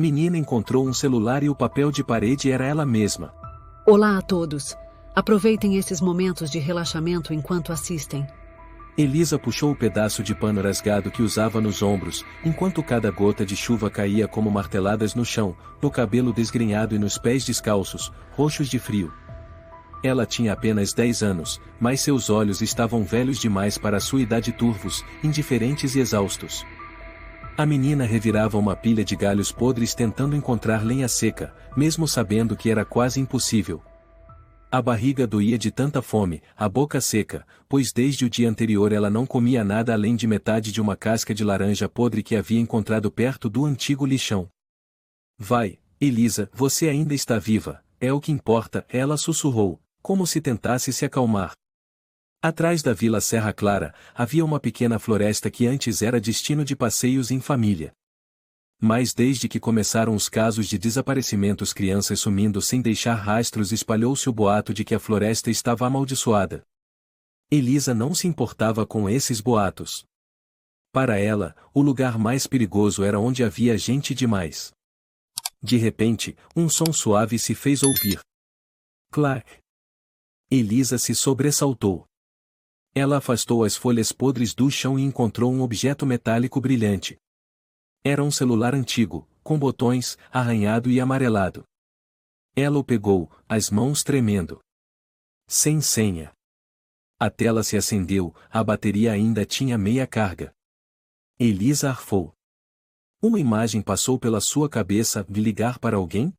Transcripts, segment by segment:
menina encontrou um celular e o papel de parede era ela mesma. Olá a todos. Aproveitem esses momentos de relaxamento enquanto assistem. Elisa puxou o pedaço de pano rasgado que usava nos ombros, enquanto cada gota de chuva caía como marteladas no chão, no cabelo desgrenhado e nos pés descalços, roxos de frio. Ela tinha apenas 10 anos, mas seus olhos estavam velhos demais para sua idade, turvos, indiferentes e exaustos. A menina revirava uma pilha de galhos podres tentando encontrar lenha seca, mesmo sabendo que era quase impossível. A barriga doía de tanta fome, a boca seca, pois desde o dia anterior ela não comia nada além de metade de uma casca de laranja podre que havia encontrado perto do antigo lixão. Vai, Elisa, você ainda está viva, é o que importa, ela sussurrou, como se tentasse se acalmar. Atrás da Vila Serra Clara, havia uma pequena floresta que antes era destino de passeios em família. Mas desde que começaram os casos de desaparecimentos, crianças sumindo sem deixar rastros, espalhou-se o boato de que a floresta estava amaldiçoada. Elisa não se importava com esses boatos. Para ela, o lugar mais perigoso era onde havia gente demais. De repente, um som suave se fez ouvir. Clac! Elisa se sobressaltou. Ela afastou as folhas podres do chão e encontrou um objeto metálico brilhante. Era um celular antigo, com botões, arranhado e amarelado. Ela o pegou, as mãos tremendo. Sem senha. A tela se acendeu, a bateria ainda tinha meia carga. Elisa arfou. Uma imagem passou pela sua cabeça: de ligar para alguém?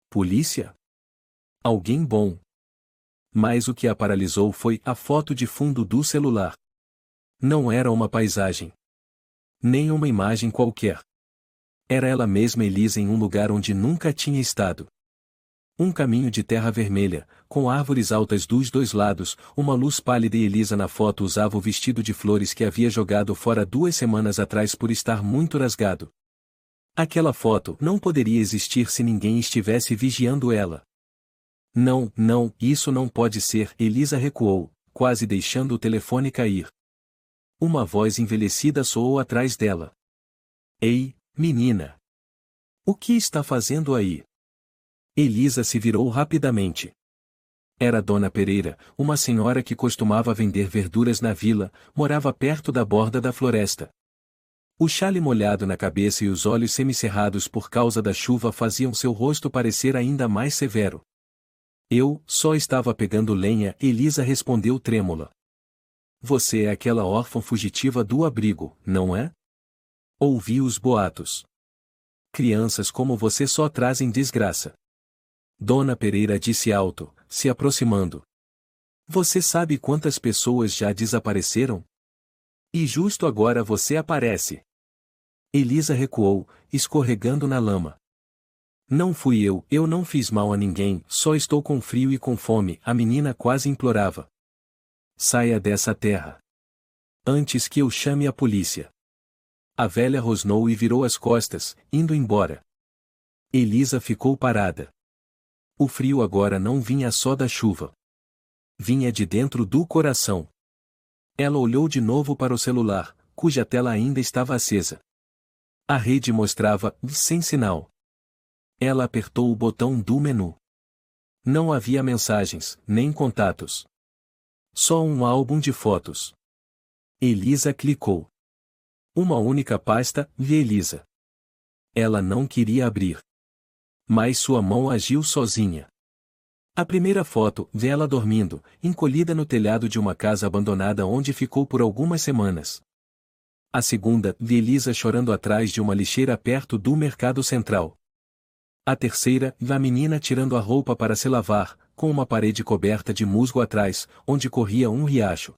Polícia? Alguém bom. Mas o que a paralisou foi a foto de fundo do celular. Não era uma paisagem. Nem uma imagem qualquer. Era ela mesma, Elisa, em um lugar onde nunca tinha estado. Um caminho de terra vermelha, com árvores altas dos dois lados, uma luz pálida, e Elisa na foto usava o vestido de flores que havia jogado fora 2 semanas atrás por estar muito rasgado. Aquela foto não poderia existir se ninguém estivesse vigiando ela. Não, não, isso não pode ser, Elisa recuou, quase deixando o telefone cair. Uma voz envelhecida soou atrás dela. Ei, menina! O que está fazendo aí? Elisa se virou rapidamente. Era Dona Pereira, uma senhora que costumava vender verduras na vila, morava perto da borda da floresta. O xale molhado na cabeça e os olhos semicerrados por causa da chuva faziam seu rosto parecer ainda mais severo. Eu só estava pegando lenha, Elisa respondeu trêmula. Você é aquela órfã fugitiva do abrigo, não é? Ouvi os boatos. Crianças como você só trazem desgraça. Dona Pereira disse alto, se aproximando. Você sabe quantas pessoas já desapareceram? E justo agora você aparece. Elisa recuou, escorregando na lama. Não fui eu não fiz mal a ninguém, só estou com frio e com fome, a menina quase implorava. Saia dessa terra. Antes que eu chame a polícia. A velha rosnou e virou as costas, indo embora. Elisa ficou parada. O frio agora não vinha só da chuva. Vinha de dentro do coração. Ela olhou de novo para o celular, cuja tela ainda estava acesa. A rede mostrava sem sinal. Ela apertou o botão do menu. Não havia mensagens, nem contatos. Só um álbum de fotos. Elisa clicou. Uma única pasta, de Elisa. Ela não queria abrir. Mas sua mão agiu sozinha. A primeira foto, dela dormindo, encolhida no telhado de uma casa abandonada onde ficou por algumas semanas. A segunda, de Elisa chorando atrás de uma lixeira perto do mercado central. A terceira, da menina tirando a roupa para se lavar, com uma parede coberta de musgo atrás, onde corria um riacho.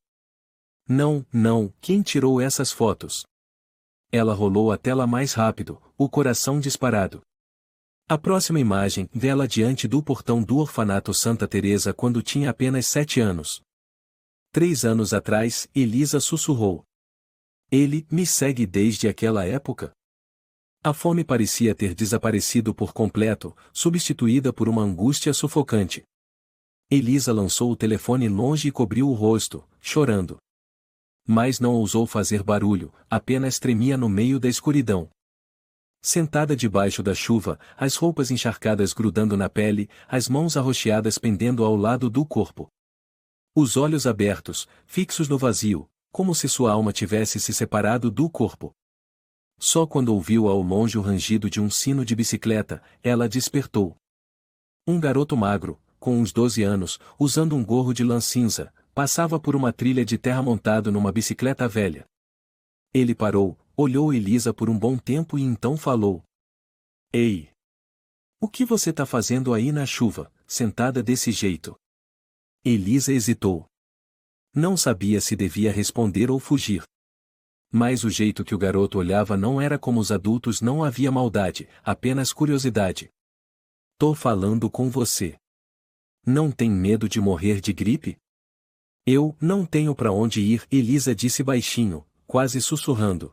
Não, não, quem tirou essas fotos? Ela rolou a tela mais rápido, o coração disparado. A próxima imagem, dela diante do portão do orfanato Santa Teresa quando tinha apenas 7 anos. 3 anos atrás, Elisa sussurrou. Ele me segue desde aquela época? A fome parecia ter desaparecido por completo, substituída por uma angústia sufocante. Elisa lançou o telefone longe e cobriu o rosto, chorando. Mas não ousou fazer barulho, apenas tremia no meio da escuridão. Sentada debaixo da chuva, as roupas encharcadas grudando na pele, as mãos arroxeadas pendendo ao lado do corpo. Os olhos abertos, fixos no vazio, como se sua alma tivesse se separado do corpo. Só quando ouviu ao longe o rangido de um sino de bicicleta, ela despertou. Um garoto magro, com uns 12 anos, usando um gorro de lã cinza, passava por uma trilha de terra montado numa bicicleta velha. Ele parou, olhou Elisa por um bom tempo e então falou: Ei! O que você tá fazendo aí na chuva, sentada desse jeito? Elisa hesitou. Não sabia se devia responder ou fugir. Mas o jeito que o garoto olhava não era como os adultos, não havia maldade, apenas curiosidade. Tô falando com você. Não tem medo de morrer de gripe? Eu não tenho pra onde ir, Elisa disse baixinho, quase sussurrando.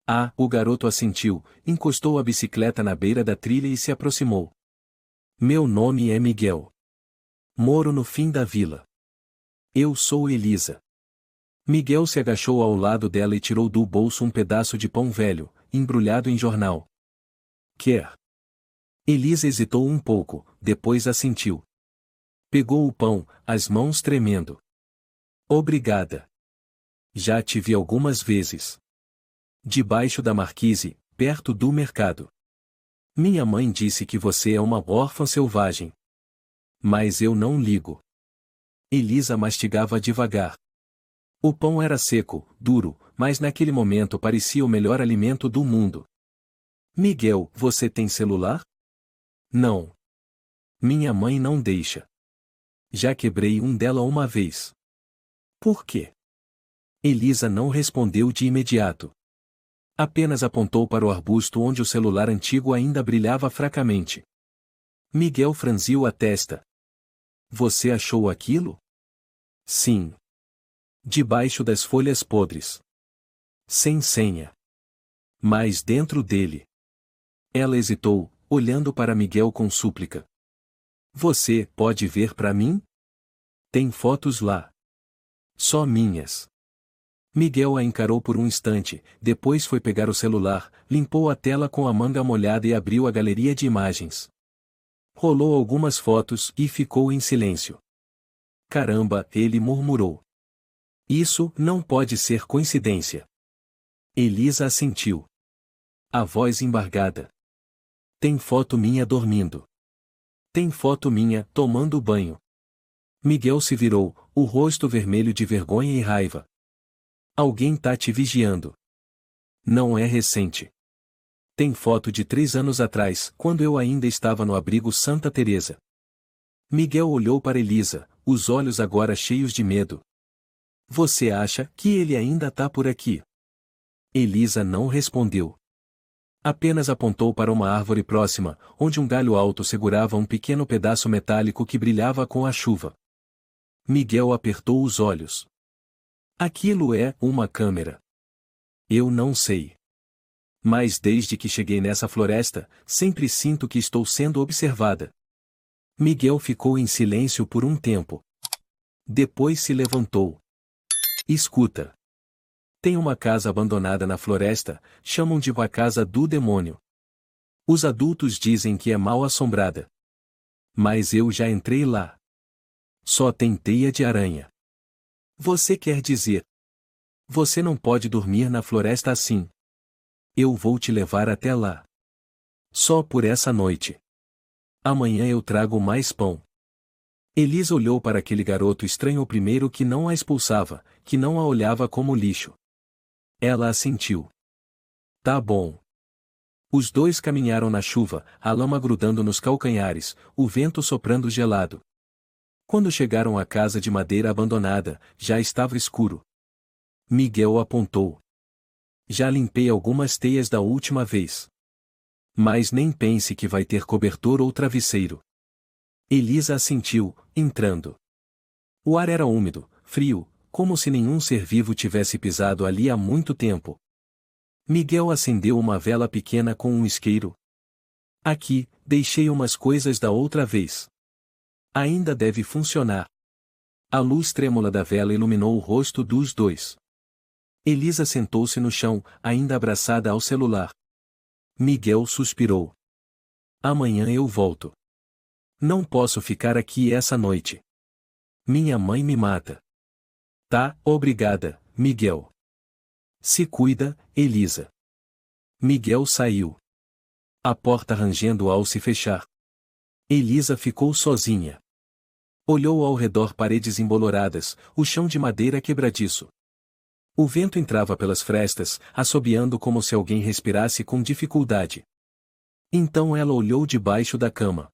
Ah, o garoto assentiu, encostou a bicicleta na beira da trilha e se aproximou. Meu nome é Miguel. Moro no fim da vila. Eu sou Elisa. Miguel se agachou ao lado dela e tirou do bolso um pedaço de pão velho, embrulhado em jornal. Quer? Elisa hesitou um pouco, depois assentiu. Pegou o pão, as mãos tremendo. Obrigada. Já te vi algumas vezes. Debaixo da marquise, perto do mercado. Minha mãe disse que você é uma órfã selvagem. Mas eu não ligo. Elisa mastigava devagar. O pão era seco, duro, mas naquele momento parecia o melhor alimento do mundo. Miguel, você tem celular? Não. Minha mãe não deixa. Já quebrei um dela uma vez. Por quê? Elisa não respondeu de imediato. Apenas apontou para o arbusto onde o celular antigo ainda brilhava fracamente. Miguel franziu a testa. Você achou aquilo? Sim. Debaixo das folhas podres. Sem senha. Mas dentro dele. Ela hesitou, olhando para Miguel com súplica. Você pode ver para mim? Tem fotos lá. Só minhas. Miguel a encarou por um instante, depois foi pegar o celular, limpou a tela com a manga molhada e abriu a galeria de imagens. Rolou algumas fotos e ficou em silêncio. Caramba, ele murmurou. Isso não pode ser coincidência. Elisa assentiu. A voz embargada. Tem foto minha dormindo. Tem foto minha tomando banho. Miguel se virou, o rosto vermelho de vergonha e raiva. Alguém tá te vigiando. Não é recente. Tem foto de 3 anos atrás, quando eu ainda estava no abrigo Santa Teresa. Miguel olhou para Elisa, os olhos agora cheios de medo. Você acha que ele ainda tá por aqui? Elisa não respondeu. Apenas apontou para uma árvore próxima, onde um galho alto segurava um pequeno pedaço metálico que brilhava com a chuva. Miguel apertou os olhos. Aquilo é uma câmera. Eu não sei. Mas desde que cheguei nessa floresta, sempre sinto que estou sendo observada. Miguel ficou em silêncio por um tempo. Depois se levantou. Escuta. Tem uma casa abandonada na floresta, chamam de a casa do demônio. Os adultos dizem que é mal assombrada. Mas eu já entrei lá. Só tem teia de aranha. Você quer dizer? Você não pode dormir na floresta assim. Eu vou te levar até lá. Só por essa noite. Amanhã eu trago mais pão. Elisa olhou para aquele garoto estranho primeiro que não a expulsava, que não a olhava como lixo. Ela assentiu. Tá bom. Os dois caminharam na chuva, a lama grudando nos calcanhares, o vento soprando gelado. Quando chegaram à casa de madeira abandonada, já estava escuro. Miguel apontou. Já limpei algumas teias da última vez. Mas nem pense que vai ter cobertor ou travesseiro. Elisa assentiu, entrando. O ar era úmido, frio, como se nenhum ser vivo tivesse pisado ali há muito tempo. Miguel acendeu uma vela pequena com um isqueiro. Aqui, deixei umas coisas da outra vez. Ainda deve funcionar. A luz trêmula da vela iluminou o rosto dos dois. Elisa sentou-se no chão, ainda abraçada ao celular. Miguel suspirou. Amanhã eu volto. Não posso ficar aqui essa noite. Minha mãe me mata. Tá, obrigada, Miguel. Se cuida, Elisa. Miguel saiu. A porta rangendo ao se fechar. Elisa ficou sozinha. Olhou ao redor, paredes emboloradas, o chão de madeira quebradiço. O vento entrava pelas frestas, assobiando como se alguém respirasse com dificuldade. Então ela olhou debaixo da cama.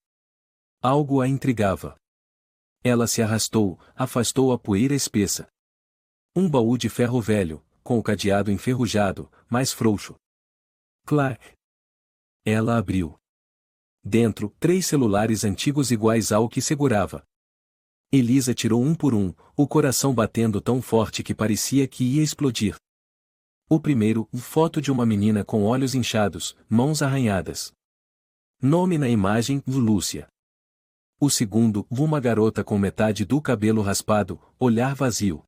Algo a intrigava. Ela se arrastou, afastou a poeira espessa. Um baú de ferro velho, com o cadeado enferrujado, mais frouxo. Clac! Ela abriu. Dentro, 3 celulares antigos iguais ao que segurava. Elisa tirou um por um, o coração batendo tão forte que parecia que ia explodir. O primeiro, foto de uma menina com olhos inchados, mãos arranhadas. Nome na imagem, Lúcia. O segundo, uma garota com metade do cabelo raspado, olhar vazio.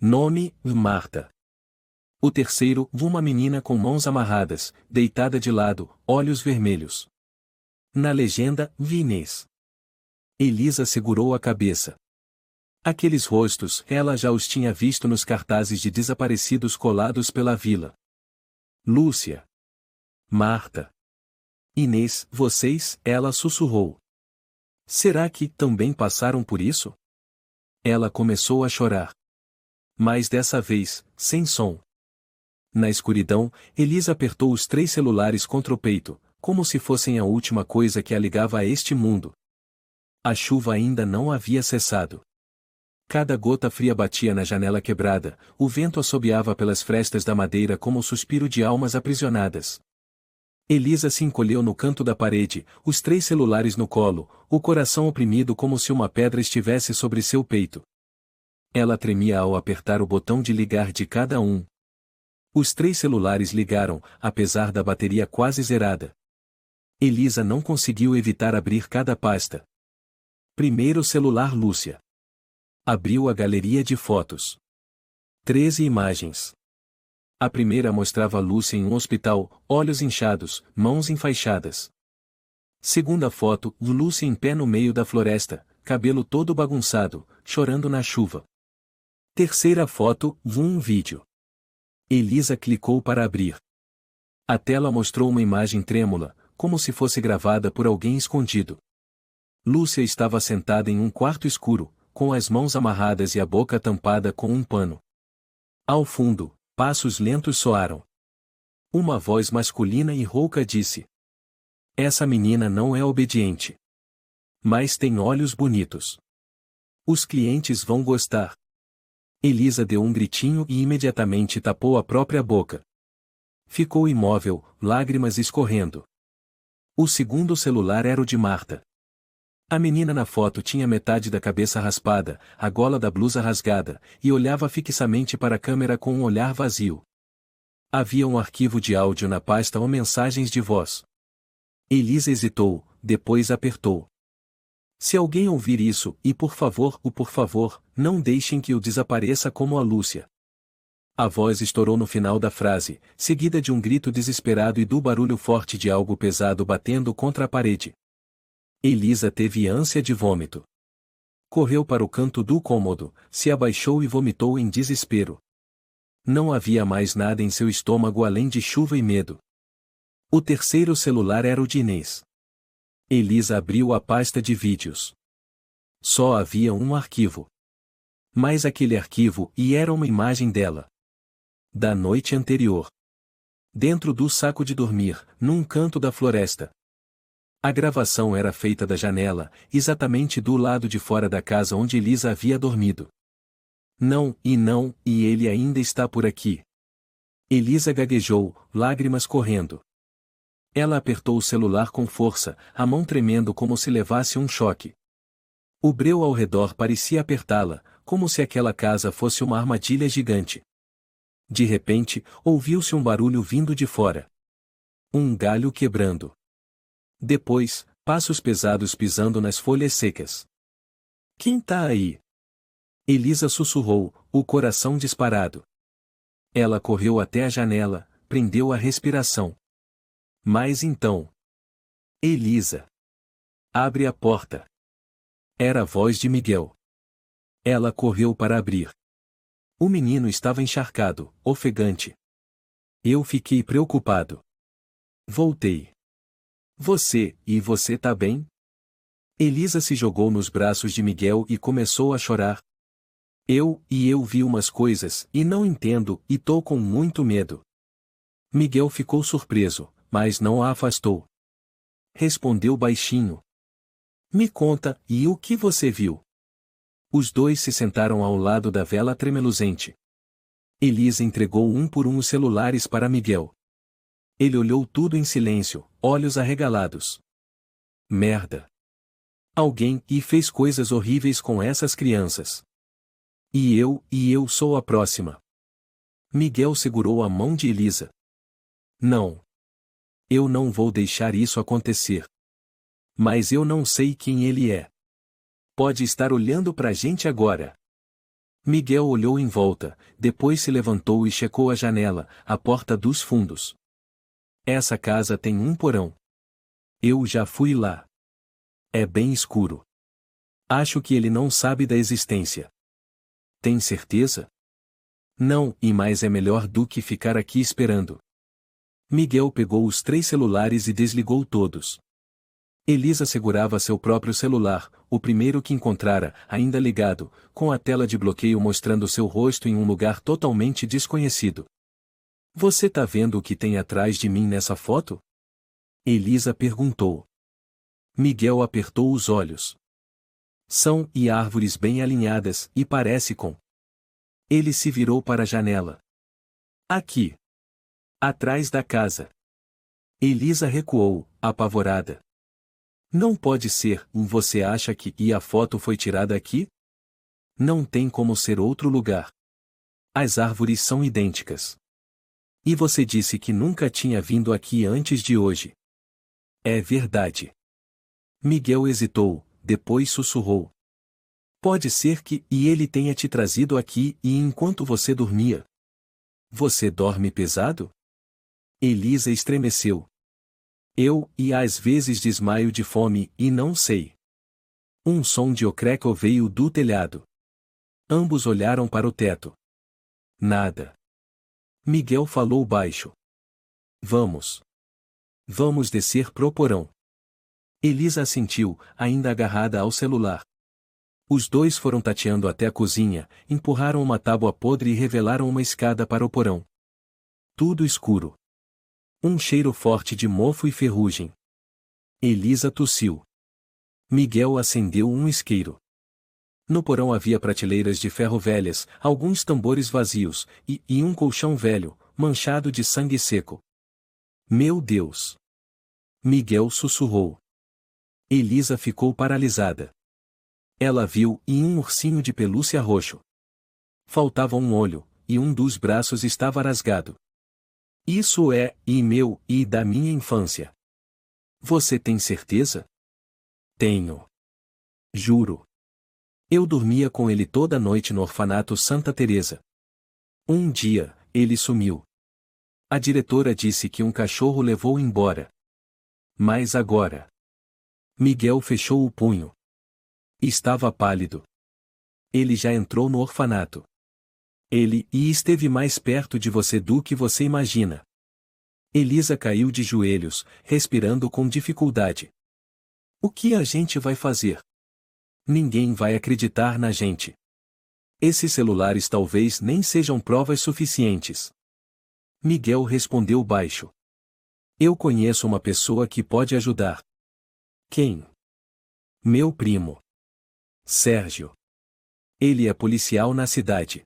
Nome, Marta. O terceiro, uma menina com mãos amarradas, deitada de lado, olhos vermelhos. Na legenda, Inês. Elisa segurou a cabeça. Aqueles rostos, ela já os tinha visto nos cartazes de desaparecidos colados pela vila. Lúcia. Marta. Inês, vocês, ela sussurrou. Será que também passaram por isso? Ela começou a chorar. Mas dessa vez, sem som. Na escuridão, Elisa apertou os 3 celulares contra o peito, como se fossem a última coisa que a ligava a este mundo. A chuva ainda não havia cessado. Cada gota fria batia na janela quebrada, o vento assobiava pelas frestas da madeira como o suspiro de almas aprisionadas. Elisa se encolheu no canto da parede, os 3 celulares no colo, o coração oprimido como se uma pedra estivesse sobre seu peito. Ela tremia ao apertar o botão de ligar de cada um. Os 3 celulares ligaram, apesar da bateria quase zerada. Elisa não conseguiu evitar abrir cada pasta. Primeiro celular, Lúcia. Abriu a galeria de fotos. 13 imagens. A primeira mostrava Lúcia em um hospital, olhos inchados, mãos enfaixadas. Segunda foto, Lúcia em pé no meio da floresta, cabelo todo bagunçado, chorando na chuva. Terceira foto, um vídeo. Elisa clicou para abrir. A tela mostrou uma imagem trêmula, como se fosse gravada por alguém escondido. Lúcia estava sentada em um quarto escuro, com as mãos amarradas e a boca tampada com um pano. Ao fundo, passos lentos soaram. Uma voz masculina e rouca disse: Essa menina não é obediente. Mas tem olhos bonitos. Os clientes vão gostar. Elisa deu um gritinho e imediatamente tapou a própria boca. Ficou imóvel, lágrimas escorrendo. O segundo celular era o de Marta. A menina na foto tinha metade da cabeça raspada, a gola da blusa rasgada, e olhava fixamente para a câmera com um olhar vazio. Havia um arquivo de áudio na pasta ou mensagens de voz. Elisa hesitou, depois apertou. Se alguém ouvir isso, e por favor, não deixem que eu desapareça como a Lúcia. A voz estourou no final da frase, seguida de um grito desesperado e do barulho forte de algo pesado batendo contra a parede. Elisa teve ânsia de vômito. Correu para o canto do cômodo, se abaixou e vomitou em desespero. Não havia mais nada em seu estômago além de chuva e medo. O terceiro celular era o de Inês. Elisa abriu a pasta de vídeos. Só havia um arquivo. Mas aquele arquivo era uma imagem dela. Da noite anterior. Dentro do saco de dormir, num canto da floresta. A gravação era feita da janela, exatamente do lado de fora da casa onde Elisa havia dormido. Não, e ele ainda está por aqui. Elisa gaguejou, lágrimas correndo. Ela apertou o celular com força, a mão tremendo como se levasse um choque. O breu ao redor parecia apertá-la, como se aquela casa fosse uma armadilha gigante. De repente, ouviu-se um barulho vindo de fora. Um galho quebrando. Depois, passos pesados pisando nas folhas secas. Quem tá aí? Elisa sussurrou, o coração disparado. Ela correu até a janela, prendeu a respiração. Mas então... Elisa! Abre a porta. Era a voz de Miguel. Ela correu para abrir. O menino estava encharcado, ofegante. Eu fiquei preocupado. Voltei. Você tá bem? Elisa se jogou nos braços de Miguel e começou a chorar. Eu vi umas coisas, e não entendo, e tô com muito medo. Miguel ficou surpreso, mas não a afastou. Respondeu baixinho. Me conta, e o que você viu? Os dois se sentaram ao lado da vela tremeluzente. Elisa entregou um por um os celulares para Miguel. Ele olhou tudo em silêncio, olhos arregalados. Merda! Alguém fez coisas horríveis com essas crianças. E eu sou a próxima. Miguel segurou a mão de Elisa. Não. Eu não vou deixar isso acontecer. Mas eu não sei quem ele é. Pode estar olhando pra gente agora. Miguel olhou em volta, depois se levantou e checou a janela, a porta dos fundos. Essa casa tem um porão. Eu já fui lá. É bem escuro. Acho que ele não sabe da existência. Tem certeza? Não, e mais é melhor do que ficar aqui esperando. Miguel pegou os 3 celulares e desligou todos. Elisa segurava seu próprio celular, o primeiro que encontrara, ainda ligado, com a tela de bloqueio mostrando seu rosto em um lugar totalmente desconhecido. Você tá vendo o que tem atrás de mim nessa foto? Elisa perguntou. Miguel apertou os olhos. São árvores bem alinhadas, e parece com. Ele se virou para a janela. Aqui. Atrás da casa. Elisa recuou, apavorada. Não pode ser, você acha que a foto foi tirada aqui? Não tem como ser outro lugar. As árvores são idênticas. E você disse que nunca tinha vindo aqui antes de hoje. É verdade. Miguel hesitou, depois sussurrou. Pode ser que ele tenha te trazido aqui e enquanto você dormia. Você dorme pesado? Elisa estremeceu. Eu às vezes desmaio de fome e não sei. Um som de ocreco veio do telhado. Ambos olharam para o teto. Nada. Miguel falou baixo. Vamos. Vamos descer pro porão. Elisa assentiu, ainda agarrada ao celular. Os dois foram tateando até a cozinha, empurraram uma tábua podre e revelaram uma escada para o porão. Tudo escuro. Um cheiro forte de mofo e ferrugem. Elisa tossiu. Miguel acendeu um isqueiro. No porão havia prateleiras de ferro velhas, alguns tambores vazios, e um colchão velho, manchado de sangue seco. Meu Deus! Miguel sussurrou. Elisa ficou paralisada. Ela viu um ursinho de pelúcia roxo. Faltava um olho, e um dos braços estava rasgado. Isso é, meu, e da minha infância. Você tem certeza? Tenho. Juro. Eu dormia com ele toda noite no orfanato Santa Teresa. Um dia, ele sumiu. A diretora disse que um cachorro levou embora. Mas agora... Miguel fechou o punho. Estava pálido. Ele já entrou no orfanato. Ele esteve mais perto de você do que você imagina. Elisa caiu de joelhos, respirando com dificuldade. O que a gente vai fazer? Ninguém vai acreditar na gente. Esses celulares talvez nem sejam provas suficientes. Miguel respondeu baixo. Eu conheço uma pessoa que pode ajudar. Quem? Meu primo. Sérgio. Ele é policial na cidade.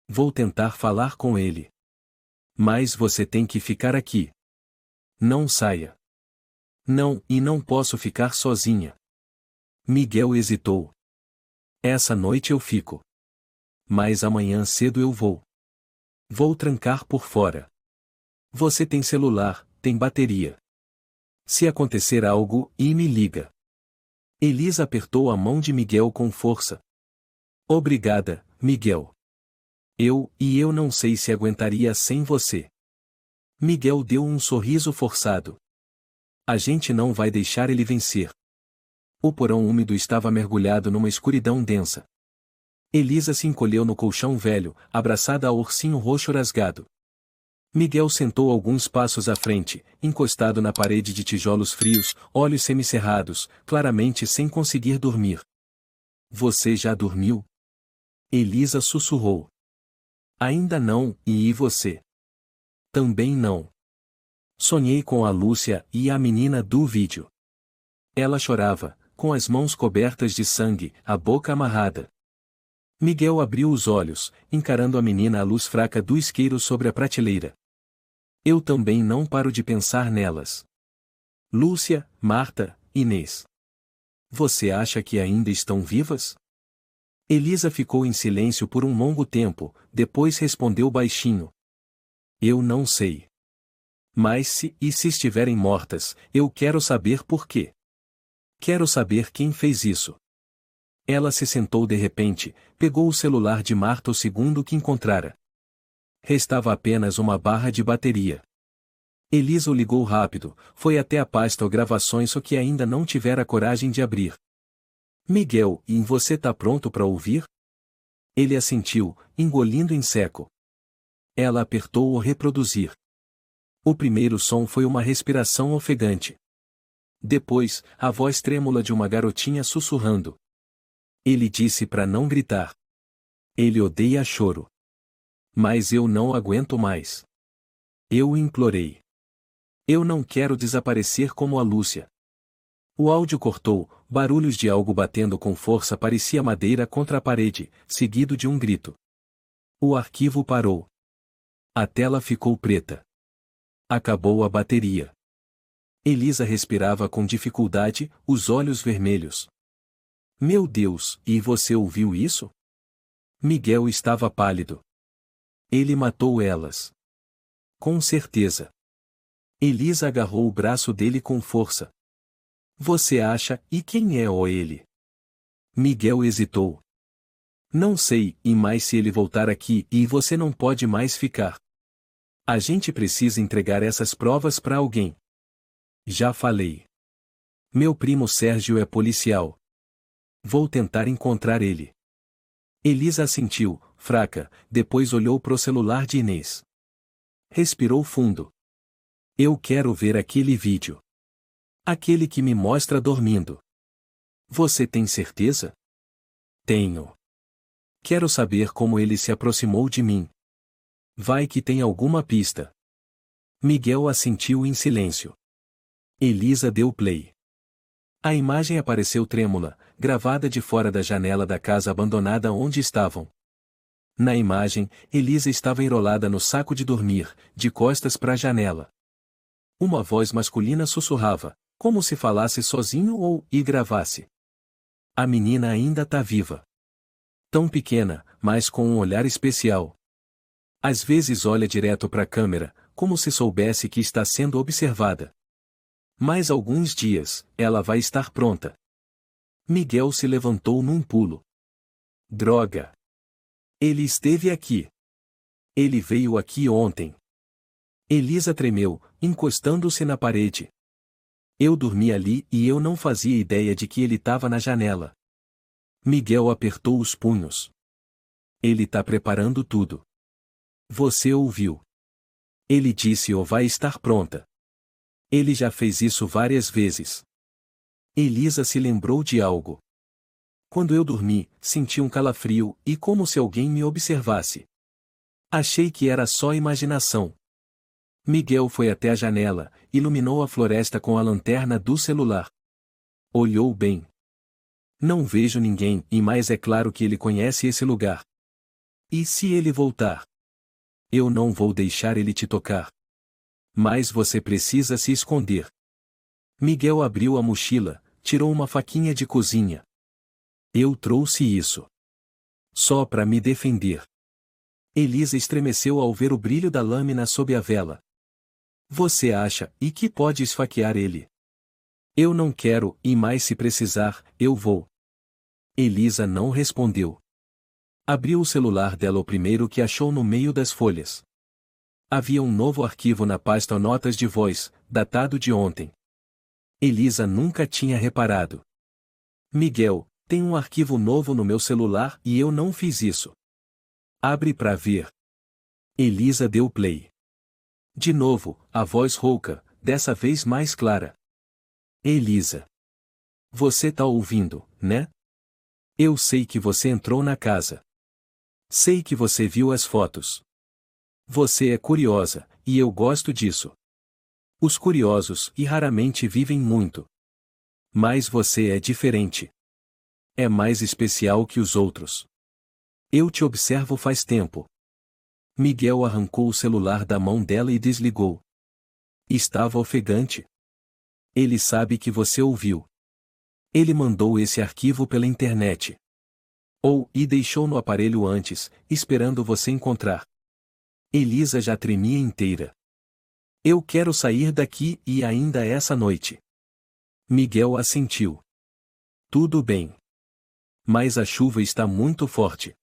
Vou tentar falar com ele. Mas você tem que ficar aqui. Não saia. Não, e não posso ficar sozinha. Miguel hesitou. Essa noite eu fico. Mas amanhã cedo eu vou. Vou trancar por fora. Você tem celular, tem bateria. Se acontecer algo, me liga. Elisa apertou a mão de Miguel com força. Obrigada, Miguel. Eu não sei se aguentaria sem você. Miguel deu um sorriso forçado. A gente não vai deixar ele vencer. O porão úmido estava mergulhado numa escuridão densa. Elisa se encolheu no colchão velho, abraçada ao ursinho roxo rasgado. Miguel sentou alguns passos à frente, encostado na parede de tijolos frios, olhos semicerrados, claramente sem conseguir dormir. Você já dormiu? Elisa sussurrou. Ainda não, e você? Também não. Sonhei com a Lúcia e a menina do vídeo. Ela chorava, com as mãos cobertas de sangue, a boca amarrada. Miguel abriu os olhos, encarando a menina à luz fraca do isqueiro sobre a prateleira. Eu também não paro de pensar nelas. Lúcia, Marta, Inês. Você acha que ainda estão vivas? Elisa ficou em silêncio por um longo tempo, depois respondeu baixinho. Eu não sei. Mas se estiverem mortas, eu quero saber por quê. Quero saber quem fez isso. Ela se sentou de repente, pegou o celular de Marta o segundo que encontrara. Restava apenas uma barra de bateria. Elisa o ligou rápido, foi até a pasta ou gravações só que ainda não tivera coragem de abrir. Miguel, e você tá pronto para ouvir? Ele assentiu, engolindo em seco. Ela apertou o reproduzir. O primeiro som foi uma respiração ofegante. Depois, a voz trêmula de uma garotinha sussurrando. Ele disse para não gritar. Ele odeia choro. Mas eu não aguento mais. Eu implorei. Eu não quero desaparecer como a Lúcia. O áudio cortou, barulhos de algo batendo com força parecia madeira contra a parede, seguido de um grito. O arquivo parou. A tela ficou preta. Acabou a bateria. Elisa respirava com dificuldade, os olhos vermelhos. Meu Deus, e você ouviu isso? Miguel estava pálido. Ele matou elas. Com certeza. Elisa agarrou o braço dele com força. Você acha, e quem é ele? Miguel hesitou. Não sei, e mais se ele voltar aqui e você não pode mais ficar. A gente precisa entregar essas provas para alguém. Já falei. Meu primo Sérgio é policial. Vou tentar encontrar ele. Elisa assentiu, fraca, depois olhou pro celular de Inês. Respirou fundo. Eu quero ver aquele vídeo. Aquele que me mostra dormindo. Você tem certeza? Tenho. Quero saber como ele se aproximou de mim. Vai que tem alguma pista. Miguel assentiu em silêncio. Elisa deu play. A imagem apareceu trêmula, gravada de fora da janela da casa abandonada onde estavam. Na imagem, Elisa estava enrolada no saco de dormir, de costas para a janela. Uma voz masculina sussurrava, como se falasse sozinho ou e gravasse. A menina ainda tá viva. Tão pequena, mas com um olhar especial. Às vezes olha direto para a câmera, como se soubesse que está sendo observada. Mais alguns dias, ela vai estar pronta. Miguel se levantou num pulo. Droga! Ele esteve aqui. Ele veio aqui ontem. Elisa tremeu, encostando-se na parede. Eu dormi ali e eu não fazia ideia de que ele estava na janela. Miguel apertou os punhos. Ele tá preparando tudo. Você ouviu. Ele disse ou vai estar pronta. Ele já fez isso várias vezes. Elisa se lembrou de algo. Quando eu dormi, senti um calafrio, e como se alguém me observasse. Achei que era só imaginação. Miguel foi até a janela, iluminou a floresta com a lanterna do celular. Olhou bem. Não vejo ninguém, e mais é claro que ele conhece esse lugar. E se ele voltar? Eu não vou deixar ele te tocar. Mas você precisa se esconder. Miguel abriu a mochila, tirou uma faquinha de cozinha. Eu trouxe isso. Só para me defender. Elisa estremeceu ao ver o brilho da lâmina sob a vela. Você acha, e que pode esfaquear ele? Eu não quero, e mais se precisar, eu vou. Elisa não respondeu. Abriu o celular dela o primeiro que achou no meio das folhas. Havia um novo arquivo na pasta Notas de voz, datado de ontem. Elisa nunca tinha reparado. Miguel, tem um arquivo novo no meu celular e eu não fiz isso. Abre pra ver. Elisa deu play. De novo, a voz rouca, dessa vez mais clara. Elisa. Você tá ouvindo, né? Eu sei que você entrou na casa. Sei que você viu as fotos. Você é curiosa, e eu gosto disso. Os curiosos e raramente vivem muito. Mas você é diferente. É mais especial que os outros. Eu te observo faz tempo. Miguel arrancou o celular da mão dela e desligou. Estava ofegante. Ele sabe que você ouviu. Ele mandou esse arquivo pela internet. E deixou no aparelho antes, esperando você encontrar. Elisa já tremia inteira. Eu quero sair daqui e ainda essa noite. Miguel assentiu. Tudo bem. Mas a chuva está muito forte.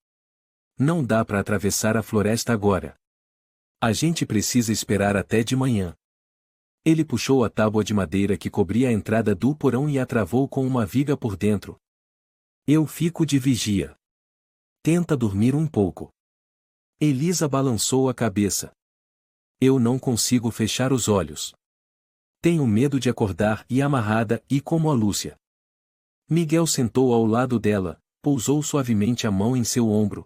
Não dá para atravessar a floresta agora. A gente precisa esperar até de manhã. Ele puxou a tábua de madeira que cobria a entrada do porão e a travou com uma viga por dentro. Eu fico de vigia. Tenta dormir um pouco. Elisa balançou a cabeça. Eu não consigo fechar os olhos. Tenho medo de acordar e amarrada e como a Lúcia. Miguel sentou ao lado dela, pousou suavemente a mão em seu ombro.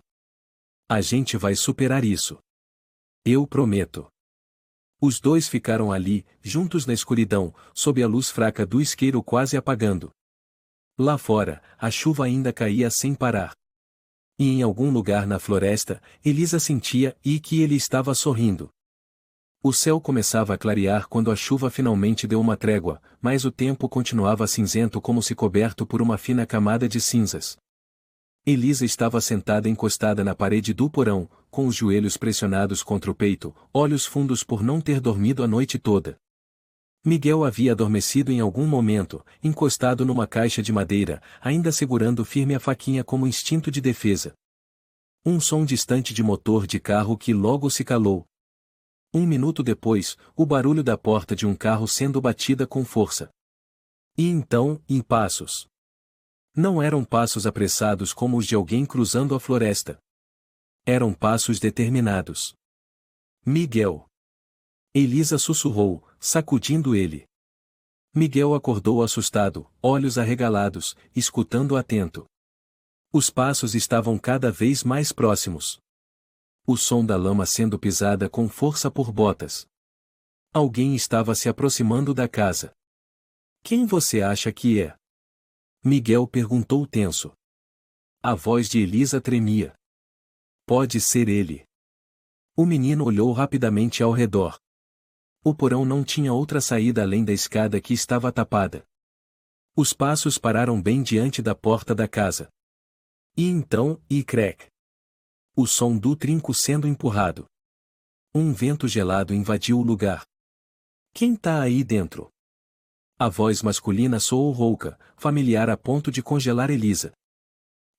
A gente vai superar isso. Eu prometo. Os dois ficaram ali, juntos na escuridão, sob a luz fraca do isqueiro quase apagando. Lá fora, a chuva ainda caía sem parar. E em algum lugar na floresta, Elisa sentia que ele estava sorrindo. O céu começava a clarear quando a chuva finalmente deu uma trégua, mas o tempo continuava cinzento como se coberto por uma fina camada de cinzas. Elisa estava sentada encostada na parede do porão, com os joelhos pressionados contra o peito, olhos fundos por não ter dormido a noite toda. Miguel havia adormecido em algum momento, encostado numa caixa de madeira, ainda segurando firme a faquinha como instinto de defesa. Um som distante de motor de carro que logo se calou. Um minuto depois, o barulho da porta de um carro sendo batida com força. E então, em passos. Não eram passos apressados como os de alguém cruzando a floresta. Eram passos determinados. Miguel. Elisa sussurrou, sacudindo ele. Miguel acordou assustado, olhos arregalados, escutando atento. Os passos estavam cada vez mais próximos. O som da lama sendo pisada com força por botas. Alguém estava se aproximando da casa. Quem você acha que é? Miguel perguntou tenso. A voz de Elisa tremia. Pode ser ele. O menino olhou rapidamente ao redor. O porão não tinha outra saída além da escada que estava tapada. Os passos pararam bem diante da porta da casa. E então, crack. O som do trinco sendo empurrado. Um vento gelado invadiu o lugar. Quem tá aí dentro? A voz masculina soou rouca, familiar a ponto de congelar Elisa.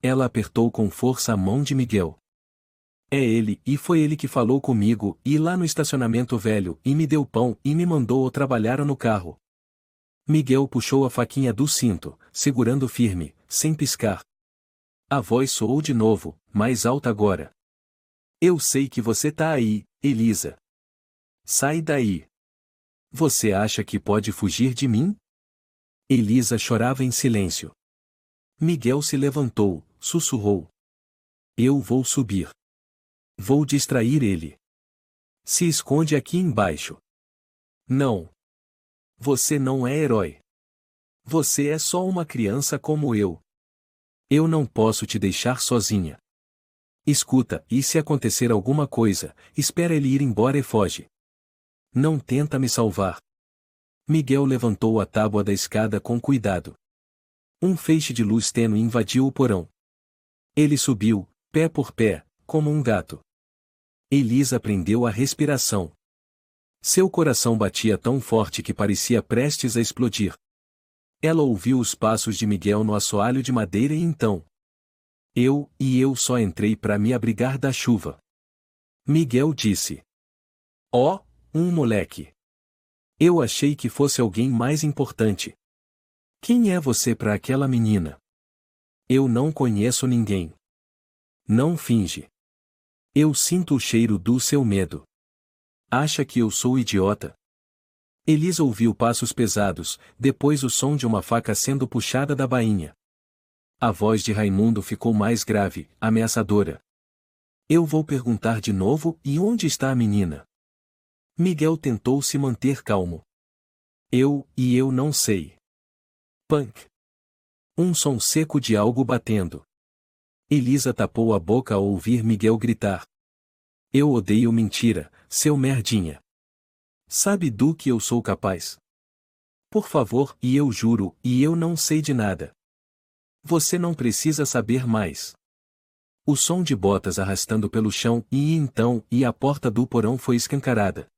Ela apertou com força a mão de Miguel. É ele, e foi ele que falou comigo, e lá no estacionamento velho, e me deu pão, e me mandou trabalhar no carro. Miguel puxou a faquinha do cinto, segurando firme, sem piscar. A voz soou de novo, mais alta agora. Eu sei que você tá aí, Elisa. Sai daí. Você acha que pode fugir de mim? Elisa chorava em silêncio. Miguel se levantou, sussurrou. Eu vou subir. Vou distrair ele. Se esconde aqui embaixo. Não. Você não é herói. Você é só uma criança como eu. Eu não posso te deixar sozinha. Escuta, e se acontecer alguma coisa, espera ele ir embora e foge. Não tenta me salvar. Miguel levantou a tábua da escada com cuidado. Um feixe de luz tênue invadiu o porão. Ele subiu, pé por pé, como um gato. Elisa prendeu a respiração. Seu coração batia tão forte que parecia prestes a explodir. Ela ouviu os passos de Miguel no assoalho de madeira e então. Eu só entrei para me abrigar da chuva. Miguel disse. Oh, um moleque. Eu achei que fosse alguém mais importante. Quem é você para aquela menina? Eu não conheço ninguém. Não finge. Eu sinto o cheiro do seu medo. Acha que eu sou idiota? Elisa ouviu passos pesados, depois o som de uma faca sendo puxada da bainha. A voz de Raimundo ficou mais grave, ameaçadora. Eu vou perguntar de novo, e onde está a menina? Miguel tentou se manter calmo. Eu não sei. Punk. Um som seco de algo batendo. Elisa tapou a boca ao ouvir Miguel gritar. Eu odeio mentira, seu merdinha. Sabe do que eu sou capaz? Por favor, e eu juro, e eu não sei de nada. Você não precisa saber mais. O som de botas arrastando pelo chão e a porta do porão foi escancarada.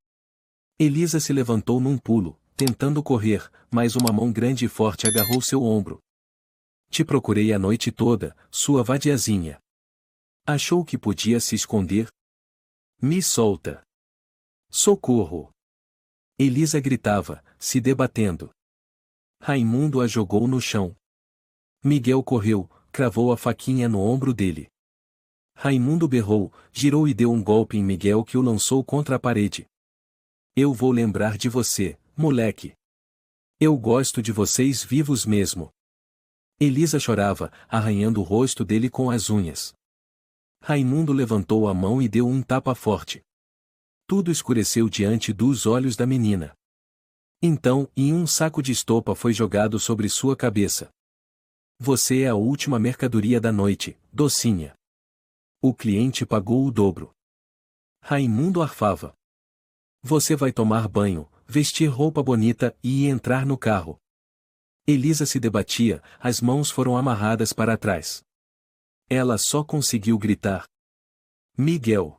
Elisa se levantou num pulo, tentando correr, mas uma mão grande e forte agarrou seu ombro. Te procurei a noite toda, sua vadiazinha. Achou que podia se esconder? Me solta. Socorro. Elisa gritava, se debatendo. Raimundo a jogou no chão. Miguel correu, cravou a faquinha no ombro dele. Raimundo berrou, girou e deu um golpe em Miguel que o lançou contra a parede. Eu vou lembrar de você, moleque. Eu gosto de vocês vivos mesmo. Elisa chorava, arranhando o rosto dele com as unhas. Raimundo levantou a mão e deu um tapa forte. Tudo escureceu diante dos olhos da menina. Então, um saco de estopa foi jogado sobre sua cabeça. Você é a última mercadoria da noite, docinha. O cliente pagou o dobro. Raimundo arfava. Você vai tomar banho, vestir roupa bonita e entrar no carro. Elisa se debatia, as mãos foram amarradas para trás. Ela só conseguiu gritar. Miguel.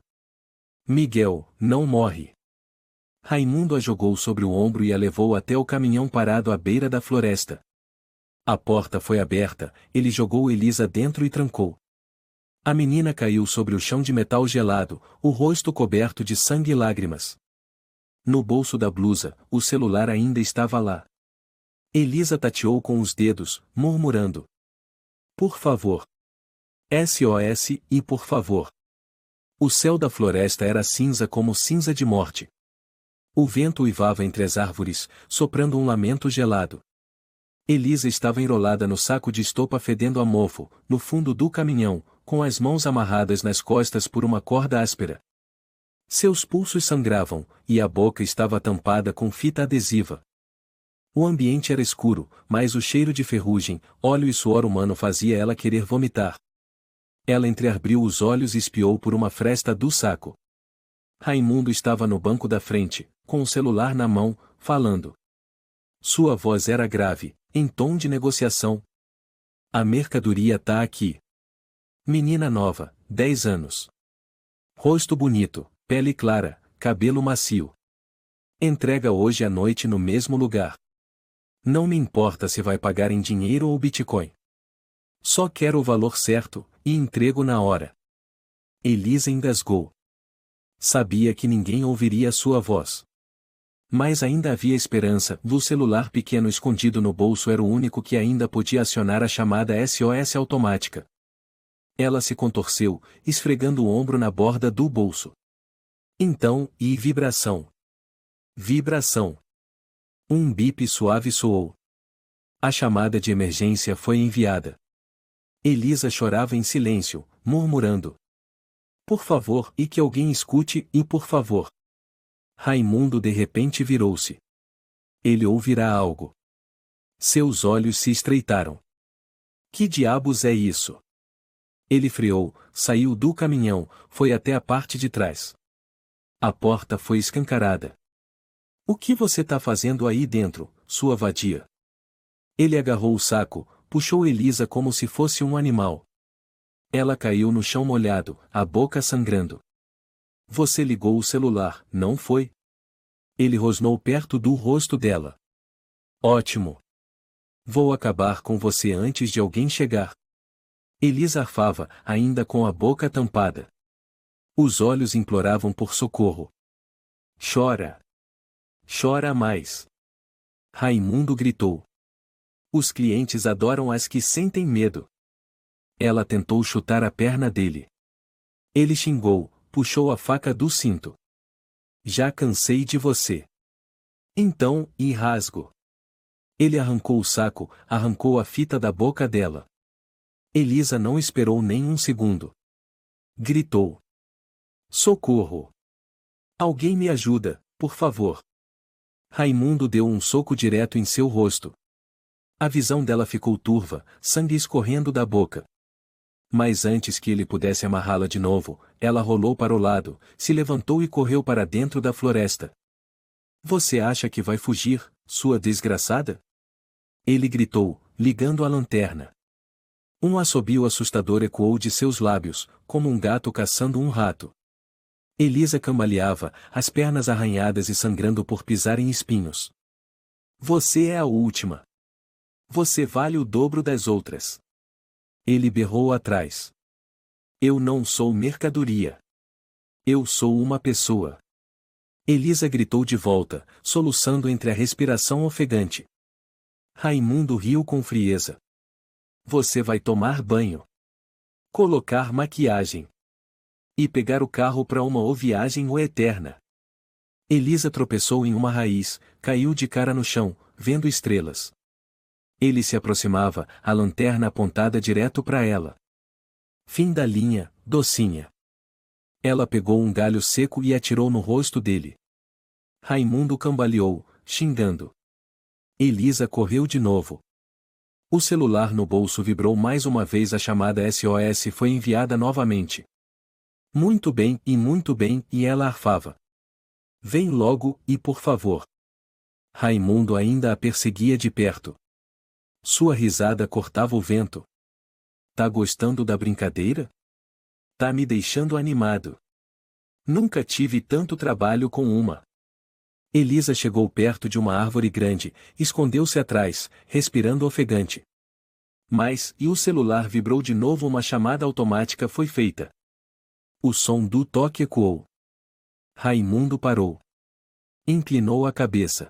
Miguel, não morre. Raimundo a jogou sobre o ombro e a levou até o caminhão parado à beira da floresta. A porta foi aberta, ele jogou Elisa dentro e trancou. A menina caiu sobre o chão de metal gelado, o rosto coberto de sangue e lágrimas. No bolso da blusa, o celular ainda estava lá. Elisa tateou com os dedos, murmurando. Por favor. SOS e por favor. O céu da floresta era cinza como cinza de morte. O vento uivava entre as árvores, soprando um lamento gelado. Elisa estava enrolada no saco de estopa fedendo a mofo, no fundo do caminhão, com as mãos amarradas nas costas por uma corda áspera. Seus pulsos sangravam, e a boca estava tampada com fita adesiva. O ambiente era escuro, mas o cheiro de ferrugem, óleo e suor humano fazia ela querer vomitar. Ela entreabriu os olhos e espiou por uma fresta do saco. Raimundo estava no banco da frente, com o celular na mão, falando. Sua voz era grave, em tom de negociação. A mercadoria tá aqui. Menina nova, 10 anos. Rosto bonito, pele clara, cabelo macio. Entrega hoje à noite no mesmo lugar. Não me importa se vai pagar em dinheiro ou Bitcoin. Só quero o valor certo, e entrego na hora. Elisa engasgou. Sabia que ninguém ouviria sua voz. Mas ainda havia esperança, o celular pequeno escondido no bolso era o único que ainda podia acionar a chamada SOS automática. Ela se contorceu, esfregando o ombro na borda do bolso. Então, vibração. Vibração. Um bip suave soou. A chamada de emergência foi enviada. Elisa chorava em silêncio, murmurando. Por favor, e que alguém escute, e por favor. Raimundo de repente virou-se. Ele ouvirá algo. Seus olhos se estreitaram. Que diabos é isso? Ele freou, saiu do caminhão, foi até a parte de trás. A porta foi escancarada. O que você tá fazendo aí dentro, sua vadia? Ele agarrou o saco, puxou Elisa como se fosse um animal. Ela caiu no chão molhado, a boca sangrando. Você ligou o celular, não foi? Ele rosnou perto do rosto dela. Ótimo. Vou acabar com você antes de alguém chegar. Elisa arfava, ainda com a boca tampada. Os olhos imploravam por socorro. Chora. Chora mais. Raimundo gritou. Os clientes adoram as que sentem medo. Ela tentou chutar a perna dele. Ele xingou, puxou a faca do cinto. Já cansei de você. Então, e rasgo. Ele arrancou o saco, arrancou a fita da boca dela. Elisa não esperou nem um segundo. Gritou. Socorro! Alguém me ajuda, por favor. Raimundo deu um soco direto em seu rosto. A visão dela ficou turva, sangue escorrendo da boca. Mas antes que ele pudesse amarrá-la de novo, ela rolou para o lado, se levantou e correu para dentro da floresta. Você acha que vai fugir, sua desgraçada? Ele gritou, ligando a lanterna. Um assobio assustador ecoou de seus lábios, como um gato caçando um rato. Elisa cambaleava, as pernas arranhadas e sangrando por pisar em espinhos. Você é a última. Você vale o dobro das outras. Ele berrou atrás. Eu não sou mercadoria. Eu sou uma pessoa. Elisa gritou de volta, soluçando entre a respiração ofegante. Raimundo riu com frieza. Você vai tomar banho. Colocar maquiagem. E pegar o carro para uma viagem ou eterna. Elisa tropeçou em uma raiz, caiu de cara no chão, vendo estrelas. Ele se aproximava, a lanterna apontada direto para ela. Fim da linha, docinha. Ela pegou um galho seco e atirou no rosto dele. Raimundo cambaleou, xingando. Elisa correu de novo. O celular no bolso vibrou mais uma vez, a chamada SOS foi enviada novamente. Muito bem, e ela arfava. Vem logo, e por favor. Raimundo ainda a perseguia de perto. Sua risada cortava o vento. Tá gostando da brincadeira? Tá me deixando animado. Nunca tive tanto trabalho com uma. Elisa chegou perto de uma árvore grande, escondeu-se atrás, respirando ofegante. Mas, e o celular vibrou de novo, uma chamada automática foi feita. O som do toque ecoou. Raimundo parou. Inclinou a cabeça.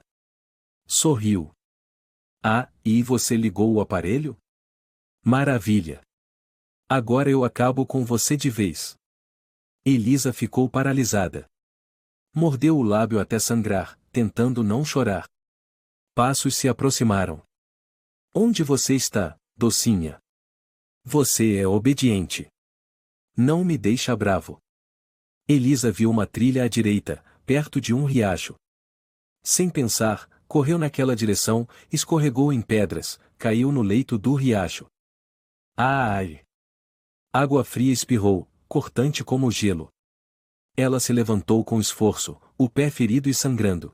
Sorriu. Ah, e você ligou o aparelho? Maravilha. Agora eu acabo com você de vez. Elisa ficou paralisada. Mordeu o lábio até sangrar, tentando não chorar. Passos se aproximaram. Onde você está, docinha? Você é obediente. Não me deixa bravo. Elisa viu uma trilha à direita, perto de um riacho. Sem pensar, correu naquela direção, escorregou em pedras, caiu no leito do riacho. Ai! Água fria espirrou, cortante como gelo. Ela se levantou com esforço, o pé ferido e sangrando.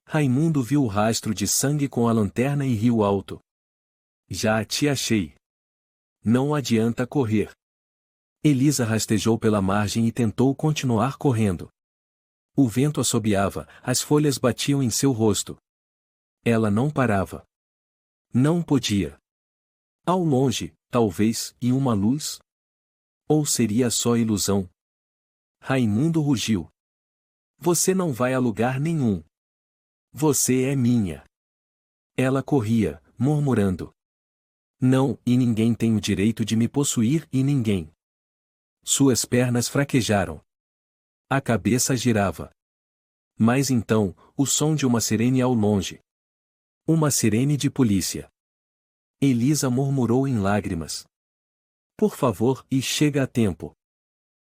Raimundo viu o rastro de sangue com a lanterna e riu alto. Já te achei. Não adianta correr. Elisa rastejou pela margem e tentou continuar correndo. O vento assobiava, as folhas batiam em seu rosto. Ela não parava. Não podia. Ao longe, talvez, e uma luz? Ou seria só ilusão? Raimundo rugiu. Você não vai a lugar nenhum. Você é minha. Ela corria, murmurando. Não, e ninguém tem o direito de me possuir, e ninguém. Suas pernas fraquejaram. A cabeça girava. Mas então, o som de uma sirene ao longe. Uma sirene de polícia. Elisa murmurou em lágrimas. Por favor, e chega a tempo.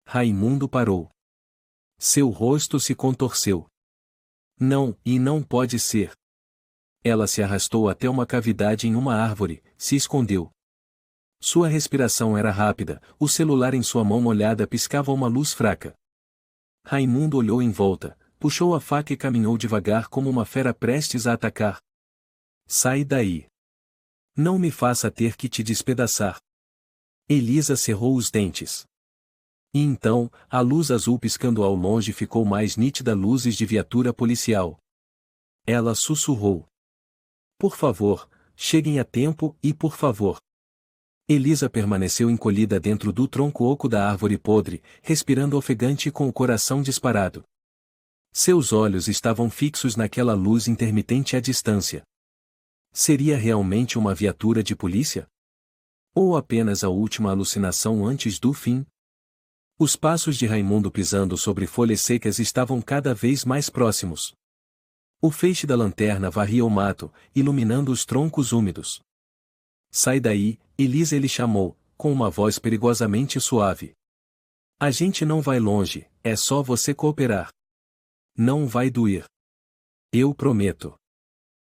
Raimundo parou. Seu rosto se contorceu. Não, e não pode ser. Ela se arrastou até uma cavidade em uma árvore, se escondeu. Sua respiração era rápida, o celular em sua mão molhada piscava uma luz fraca. Raimundo olhou em volta, puxou a faca e caminhou devagar como uma fera prestes a atacar. Sai daí. Não me faça ter que te despedaçar. Elisa cerrou os dentes. E então, a luz azul piscando ao longe ficou mais nítida, luzes de viatura policial. Ela sussurrou. Por favor, cheguem a tempo, e por favor. Elisa permaneceu encolhida dentro do tronco oco da árvore podre, respirando ofegante e com o coração disparado. Seus olhos estavam fixos naquela luz intermitente à distância. Seria realmente uma viatura de polícia? Ou apenas a última alucinação antes do fim? Os passos de Raimundo pisando sobre folhas secas estavam cada vez mais próximos. O feixe da lanterna varria o mato, iluminando os troncos úmidos. Sai daí, Elisa, ele chamou, com uma voz perigosamente suave. A gente não vai longe, é só você cooperar. Não vai doer. Eu prometo.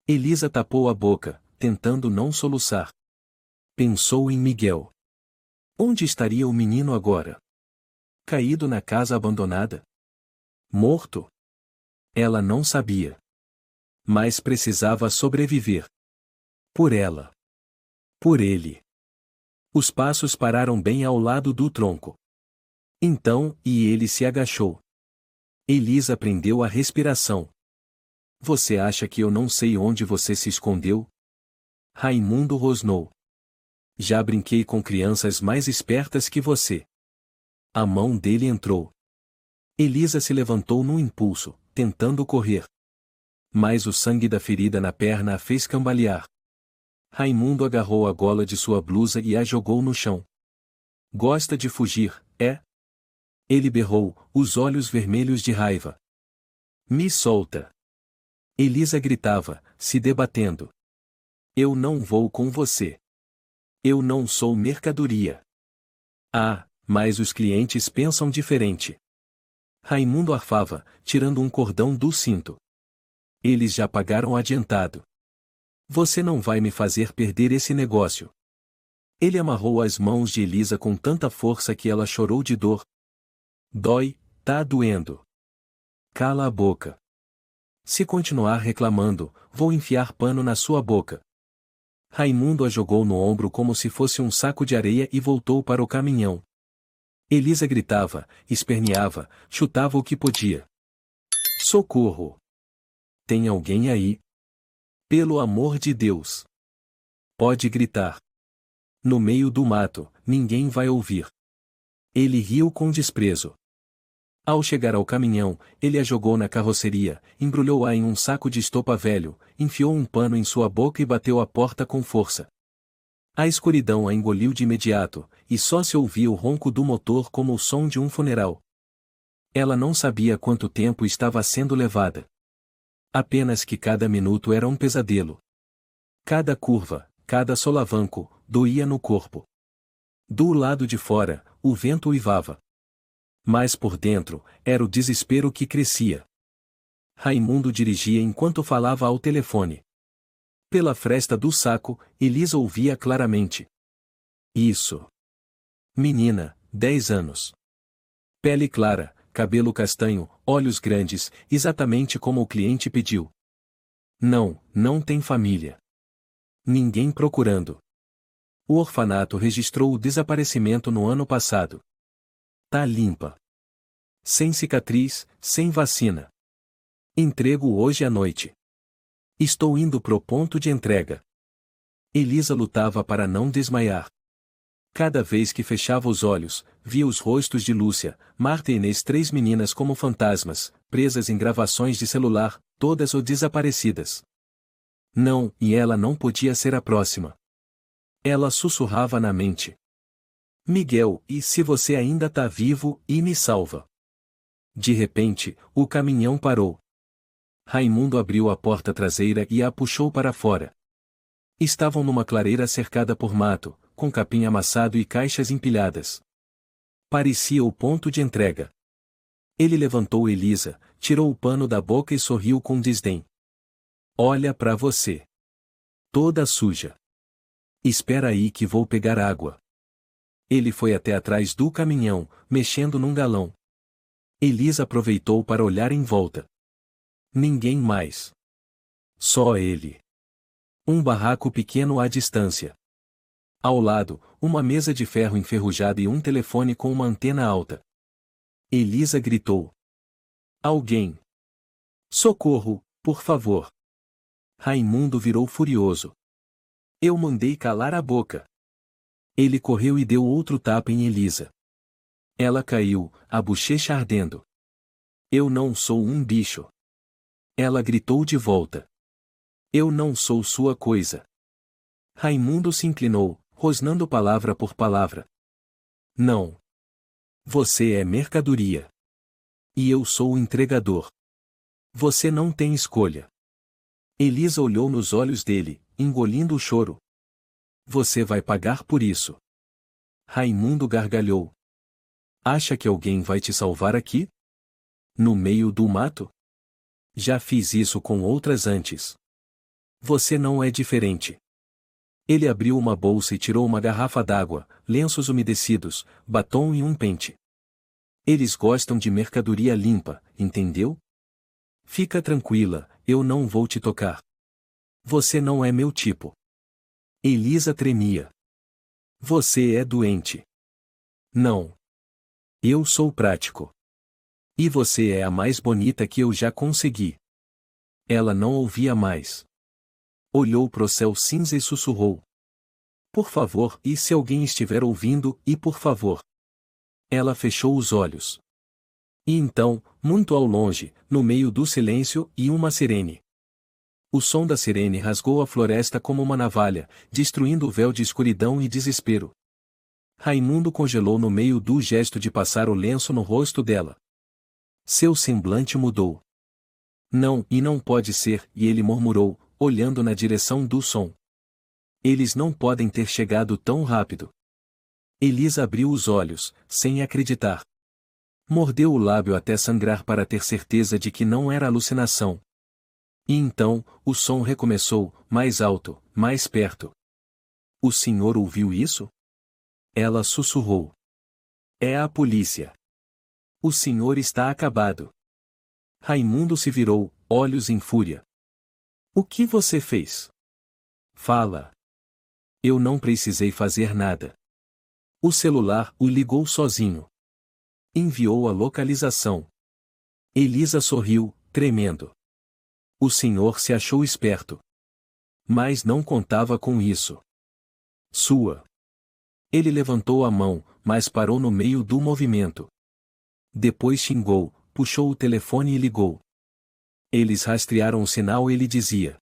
Elisa tapou a boca, tentando não soluçar. Pensou em Miguel. Onde estaria o menino agora? Caído na casa abandonada? Morto? Ela não sabia. Mas precisava sobreviver. Por ela. Por ele. Os passos pararam bem ao lado do tronco. Então, ele se agachou. Elisa prendeu a respiração. Você acha que eu não sei onde você se escondeu? Raimundo rosnou. Já brinquei com crianças mais espertas que você. A mão dele entrou. Elisa se levantou num impulso, tentando correr. Mas o sangue da ferida na perna a fez cambalear. Raimundo agarrou a gola de sua blusa e a jogou no chão. Gosta de fugir, é? Ele berrou, os olhos vermelhos de raiva. Me solta. Elisa gritava, se debatendo. Eu não vou com você. Eu não sou mercadoria. Ah, mas os clientes pensam diferente. Raimundo arfava, tirando um cordão do cinto. Eles já pagaram adiantado. Você não vai me fazer perder esse negócio. Ele amarrou as mãos de Elisa com tanta força que ela chorou de dor. Dói, tá doendo. Cala a boca. Se continuar reclamando, vou enfiar pano na sua boca. Raimundo a jogou no ombro como se fosse um saco de areia e voltou para o caminhão. Elisa gritava, esperneava, chutava o que podia. Socorro! Tem alguém aí? Pelo amor de Deus! Pode gritar. No meio do mato, ninguém vai ouvir. Ele riu com desprezo. Ao chegar ao caminhão, ele a jogou na carroceria, embrulhou-a em um saco de estopa velho, enfiou um pano em sua boca e bateu a porta com força. A escuridão a engoliu de imediato, e só se ouvia o ronco do motor como o som de um funeral. Ela não sabia quanto tempo estava sendo levada. Apenas que cada minuto era um pesadelo. Cada curva, cada solavanco, doía no corpo. Do lado de fora, o vento uivava. Mas por dentro, era o desespero que crescia. Raimundo dirigia enquanto falava ao telefone. Pela fresta do saco, Elisa ouvia claramente. Isso. Menina, 10 anos. Pele clara, cabelo castanho, olhos grandes, exatamente como o cliente pediu. Não, não tem família. Ninguém procurando. O orfanato registrou o desaparecimento no ano passado. Tá limpa. Sem cicatriz, sem vacina. Entrego hoje à noite. Estou indo pro ponto de entrega. Elisa lutava para não desmaiar. Cada vez que fechava os olhos, via os rostos de Lúcia, Marta e Inês, 3 meninas como fantasmas, presas em gravações de celular, todas ou desaparecidas. Não, e ela não podia ser a próxima. Ela sussurrava na mente. Miguel, e se você ainda tá vivo, e me salva. De repente, o caminhão parou. Raimundo abriu a porta traseira e a puxou para fora. Estavam numa clareira cercada por mato, com capim amassado e caixas empilhadas. Parecia o ponto de entrega. Ele levantou Elisa, tirou o pano da boca e sorriu com desdém. Olha pra você. Toda suja. Espera aí que vou pegar água. Ele foi até atrás do caminhão, mexendo num galão. Elisa aproveitou para olhar em volta. Ninguém mais. Só ele. Um barraco pequeno à distância. Ao lado, uma mesa de ferro enferrujada e um telefone com uma antena alta. Elisa gritou. Alguém. Socorro, por favor. Raimundo virou furioso. Eu mandei calar a boca. Ele correu e deu outro tapa em Elisa. Ela caiu, a bochecha ardendo. Eu não sou um bicho. Ela gritou de volta. Eu não sou sua coisa. Raimundo se inclinou, rosnando palavra por palavra. Não. Você é mercadoria. E eu sou o entregador. Você não tem escolha. Elisa olhou nos olhos dele, engolindo o choro. Você vai pagar por isso. Raimundo gargalhou. Acha que alguém vai te salvar aqui? No meio do mato? Já fiz isso com outras antes. Você não é diferente. Ele abriu uma bolsa e tirou uma garrafa d'água, lenços umedecidos, batom e um pente. Eles gostam de mercadoria limpa, entendeu? Fica tranquila, eu não vou te tocar. Você não é meu tipo. Elisa tremia. Você é doente. Não. Eu sou prático. E você é a mais bonita que eu já consegui. Ela não ouvia mais. Olhou pro céu cinza e sussurrou. Por favor, e se alguém estiver ouvindo, e por favor. Ela fechou os olhos. E então, muito ao longe, no meio do silêncio, e uma sirene. O som da sirene rasgou a floresta como uma navalha, destruindo o véu de escuridão e desespero. Raimundo congelou no meio do gesto de passar o lenço no rosto dela. Seu semblante mudou. Não, e não pode ser, e ele murmurou, olhando na direção do som. Eles não podem ter chegado tão rápido. Elisa abriu os olhos, sem acreditar. Mordeu o lábio até sangrar para ter certeza de que não era alucinação. E então, o som recomeçou, mais alto, mais perto. O senhor ouviu isso? Ela sussurrou. É a polícia. O senhor está acabado. Raimundo se virou, olhos em fúria. O que você fez? Fala. Eu não precisei fazer nada. O celular o ligou sozinho. Enviou a localização. Elisa sorriu, tremendo. O senhor se achou esperto. Mas não contava com isso. Sua. Ele levantou a mão, mas parou no meio do movimento. Depois xingou, puxou o telefone e ligou. Eles rastrearam o sinal e ele dizia.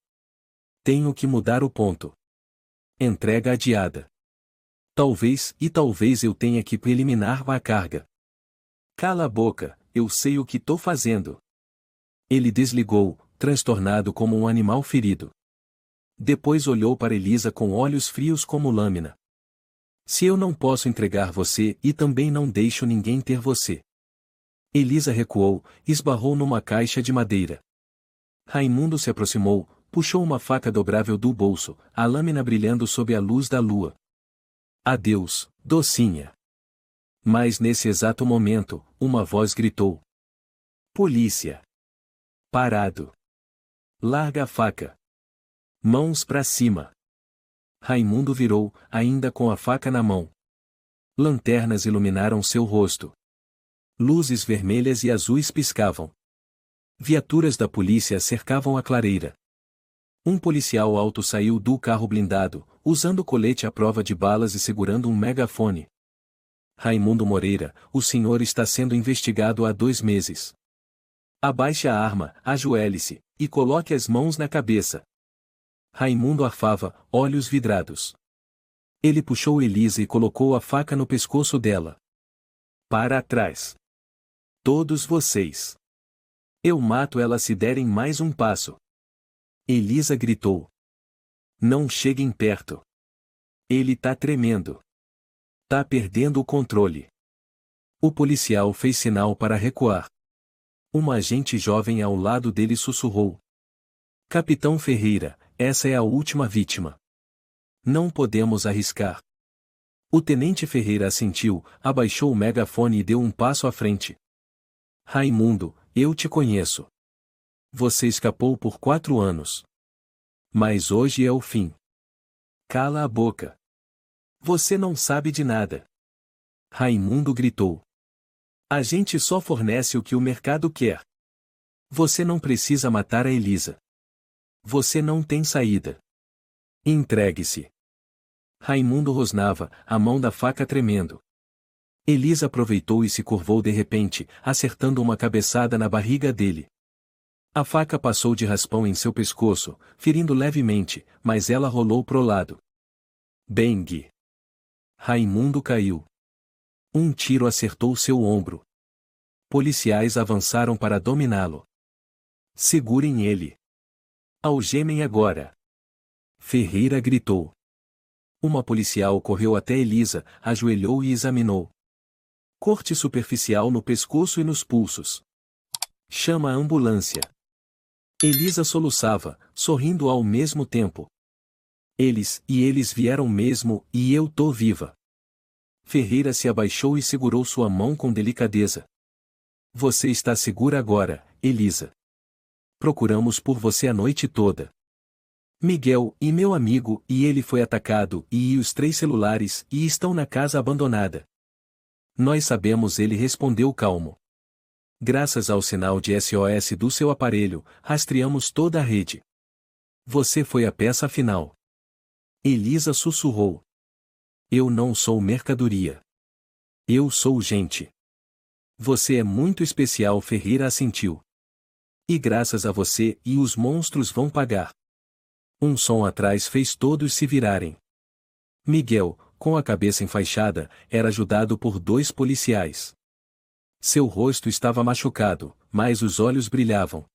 Tenho que mudar o ponto. Entrega adiada. Talvez eu tenha que eliminar a carga. Cala a boca, eu sei o que tô fazendo. Ele desligou, transtornado como um animal ferido. Depois olhou para Elisa com olhos frios como lâmina. Se eu não posso entregar você e também não deixo ninguém ter você. Elisa recuou, esbarrou numa caixa de madeira. Raimundo se aproximou, puxou uma faca dobrável do bolso, a lâmina brilhando sob a luz da lua. Adeus, docinha. Mas nesse exato momento, uma voz gritou. Polícia! Parado! Larga a faca! Mãos pra cima! Raimundo virou, ainda com a faca na mão. Lanternas iluminaram seu rosto. Luzes vermelhas e azuis piscavam. Viaturas da polícia cercavam a clareira. Um policial alto saiu do carro blindado, usando colete à prova de balas e segurando um megafone. Raimundo Moreira, o senhor está sendo investigado há 2 meses. Abaixe a arma, ajoelhe-se, e coloque as mãos na cabeça. Raimundo arfava, olhos vidrados. Ele puxou Elisa e colocou a faca no pescoço dela. Para trás. Todos vocês. Eu mato ela se derem mais um passo. Elisa gritou. Não cheguem perto. Ele tá tremendo. Tá perdendo o controle. O policial fez sinal para recuar. Uma agente jovem ao lado dele sussurrou. Capitão Ferreira, essa é a última vítima. Não podemos arriscar. O tenente Ferreira assentiu, abaixou o megafone e deu um passo à frente. Raimundo, eu te conheço. Você escapou por 4 anos. Mas hoje é o fim. Cala a boca. Você não sabe de nada. Raimundo gritou. A gente só fornece o que o mercado quer. Você não precisa matar a Elisa. Você não tem saída. Entregue-se. Raimundo rosnava, a mão da faca tremendo. Elisa aproveitou e se curvou de repente, acertando uma cabeçada na barriga dele. A faca passou de raspão em seu pescoço, ferindo levemente, mas ela rolou pro lado. Bang! Raimundo caiu. Um tiro acertou seu ombro. Policiais avançaram para dominá-lo. Segurem ele. Algemem agora. Ferreira gritou. Uma policial correu até Elisa, ajoelhou e examinou. Corte superficial no pescoço e nos pulsos. Chama a ambulância. Elisa soluçava, sorrindo ao mesmo tempo. Eles vieram mesmo, e eu tô viva. Ferreira se abaixou e segurou sua mão com delicadeza. Você está segura agora, Elisa. Procuramos por você a noite toda. Miguel, e meu amigo, e ele foi atacado, e os 3 celulares, e estão na casa abandonada. Nós sabemos, ele respondeu calmo. Graças ao sinal de SOS do seu aparelho, rastreamos toda a rede. Você foi a peça final. Elisa sussurrou. Eu não sou mercadoria. Eu sou gente. Você é muito especial, Ferreira assentiu. E graças a você, e os monstros vão pagar. Um som atrás fez todos se virarem. Miguel, com a cabeça enfaixada, era ajudado por 2 policiais. Seu rosto estava machucado, mas os olhos brilhavam.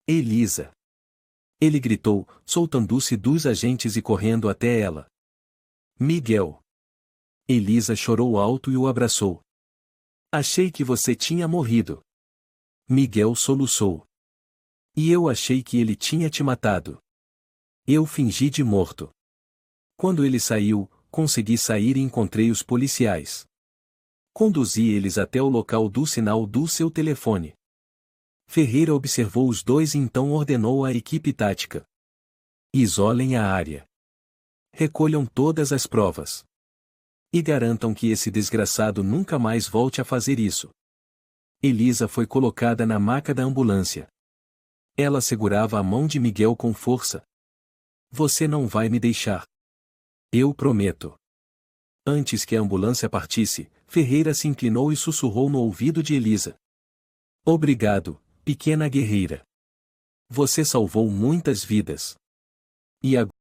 Elisa! Ele gritou, soltando-se dos agentes e correndo até ela. Miguel! Elisa chorou alto e o abraçou. Achei que você tinha morrido. Miguel soluçou. E eu achei que ele tinha te matado. Eu fingi de morto. Quando ele saiu, consegui sair e encontrei os policiais. Conduzi eles até o local do sinal do seu telefone. Ferreira observou os 2 e então ordenou à equipe tática. Isolem a área. Recolham todas as provas. E garantam que esse desgraçado nunca mais volte a fazer isso. Elisa foi colocada na maca da ambulância. Ela segurava a mão de Miguel com força. Você não vai me deixar. Eu prometo. Antes que a ambulância partisse, Ferreira se inclinou e sussurrou no ouvido de Elisa. Obrigado, pequena guerreira. Você salvou muitas vidas. E agora